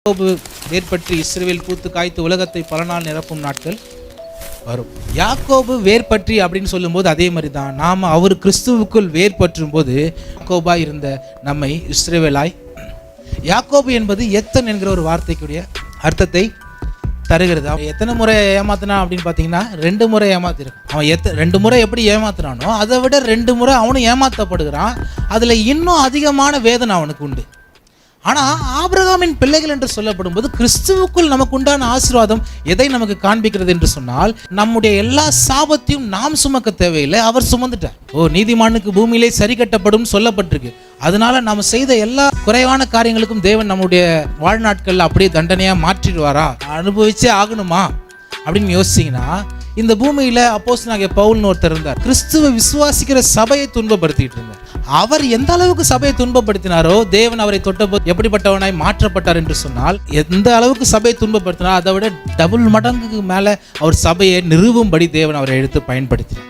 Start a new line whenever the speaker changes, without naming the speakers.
யாக்கோபு வேர் பற்றி இஸ்ரவேல் பூத்து காய்த்து உலகத்தை பல நாள் நிரப்பும் நாட்கள் வரும். யாக்கோபு வேர் பற்றி அப்படின்னு சொல்லும்போது அதே மாதிரி தான் நாம் அவர் கிறிஸ்துவுக்குள் வேர் பற்றும் போது யாக்கோபாய் இருந்த நம்மை இஸ்ரவேலாய். யாக்கோபு என்பது எத்தன் என்கிற ஒரு வார்த்தைக்குரிய அர்த்தத்தை தருகிறது. அவன் எத்தனை முறை ஏமாத்தினான் அப்படின்னு பார்த்தீங்கன்னா 2 முறை ஏமாத்திருக்கான். அவன் 2 முறை எப்படி ஏமாத்தினானோ அதை விட 2 முறை அவனும் ஏமாற்றப்படுகிறான். அதில் இன்னும் அதிகமான வேதனை அவனுக்கு உண்டு. ஆனால் ஆபிரகாமின் பிள்ளைகள் என்று சொல்லப்படும் போது கிறிஸ்துவுக்குள் நமக்கு உண்டான ஆசீர்வாதம் எதை நமக்கு காண்பிக்கிறது என்று சொன்னால், நம்முடைய எல்லா சாபத்தையும் நாம் சுமக்க தேவையில்லை, அவர் சுமந்துட்டார். நீதிமானுக்கு பூமியிலே சரி கட்டப்படும் சொல்லப்பட்டிருக்கு. அதனால நாம் செய்த எல்லா குறைவான காரியங்களுக்கும் தேவன் நம்முடைய வாழ்நாட்கள் அப்படியே தண்டனையாக மாற்றிடுவாரா, அனுபவிச்சே ஆகணுமா அப்படின்னு யோசிச்சிங்கன்னா, இந்த பூமியில் அப்போஸ்தலனாகிய பவுல்னு ஒருத்தர் இருந்தார். கிறிஸ்துவை விசுவாசிக்கிற சபையை துன்பப்படுத்திட்டு இருந்தார். அவர் எந்த அளவுக்கு சபையை துன்பப்படுத்தினாரோ தேவன் அவரை தொட்டபோது எப்படிப்பட்டவனாய் மாற்றப்பட்டார் என்று சொன்னால், எந்த அளவுக்கு சபையை துன்பப்படுத்தினார் அதை விட டபுள் மடங்குக்கு மேலே அவர் சபையை நிறுவும்படி தேவன் அவரை எடுத்து பயன்படுத்தினார்.